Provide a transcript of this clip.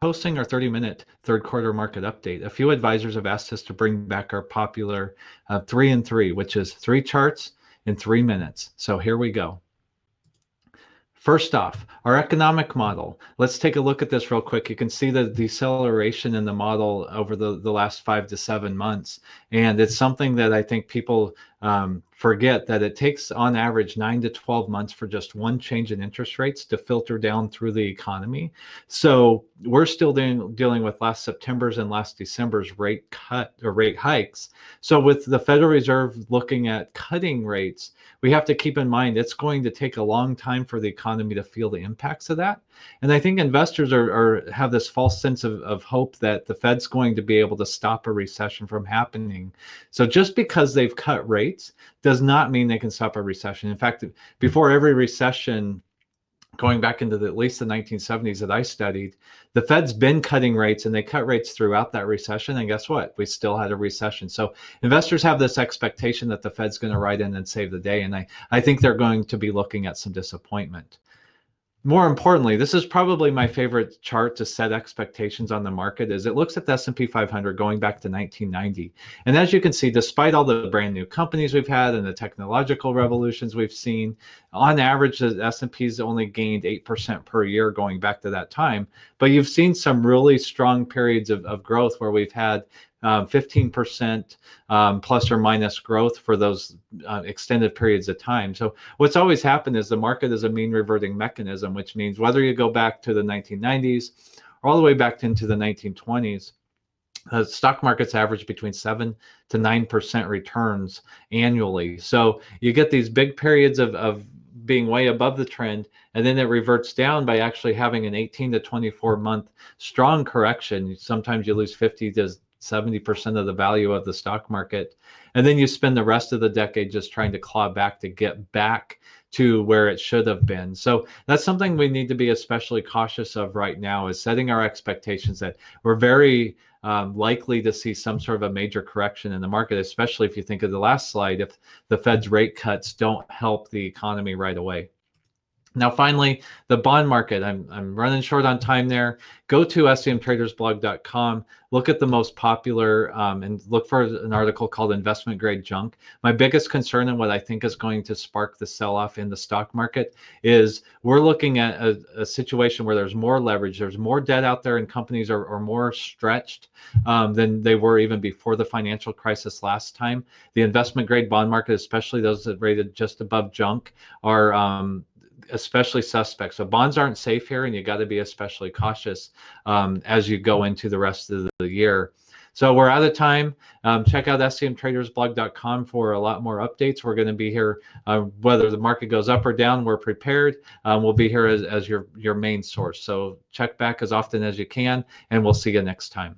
posting our 30-minute third quarter market update. A few advisors have asked us to bring back our popular 3 and 3, which is 3 charts in 3 minutes. So here we go. First off, our economic model. Let's take a look at this real quick. You can see the deceleration in the model over the last 5 to 7 months. And it's something that I think people forget, that it takes on average 9 to 12 months for just one change in interest rates to filter down through the economy. So we're still dealing with last September's and last December's rate cut or rate hikes. So with the Federal Reserve looking at cutting rates, we have to keep in mind it's going to take a long time for the economy to feel the impacts of that. And I think investors have this false sense of hope that the Fed's going to be able to stop a recession from happening. So just because they've cut rates does not mean they can stop a recession. In fact, before every recession, going back into at least the 1970s that I studied, the Fed's been cutting rates, and they cut rates throughout that recession. And guess what? We still had a recession. So investors have this expectation that the Fed's going to ride in and save the day. And I think they're going to be looking at some disappointment. More importantly, this is probably my favorite chart to set expectations on the market. Is it looks at the S&P 500 going back to 1990. And as you can see, despite all the brand new companies we've had and the technological revolutions we've seen, on average, the S&P's only gained 8% per year going back to that time. But you've seen some really strong periods of growth where we've had 15% plus or minus growth for those extended periods of time. So what's always happened is the market is a mean reverting mechanism, which means whether you go back to the 1990s or all the way back into the 1920s, stock markets average between 7 to 9% returns annually. So you get these big periods of being way above the trend, and then it reverts down by actually having an 18 to 24 month strong correction. Sometimes you lose 50 to 70% of the value of the stock market. And then you spend the rest of the decade just trying to claw back to get back to where it should have been. So that's something we need to be especially cautious of right now, is setting our expectations that we're very likely to see some sort of a major correction in the market, especially if you think of the last slide, if the Fed's rate cuts don't help the economy right away. Now, finally, the bond market. I'm running short on time there. Go to semtradersblog.com, look at the most popular, and look for an article called Investment Grade Junk. My biggest concern and what I think is going to spark the sell-off in the stock market is we're looking at a situation where there's more leverage, there's more debt out there, and companies are more stretched than they were even before the financial crisis last time. The investment grade bond market, especially those that rated just above junk, are especially suspect. So bonds aren't safe here, and you got to be especially cautious as you go into the rest of the year. So we're out of time. Check out semtradersblog.com for a lot more updates. We're going to be here whether the market goes up or down. We're prepared. We'll be here as your main source. So check back as often as you can, and we'll see you next time.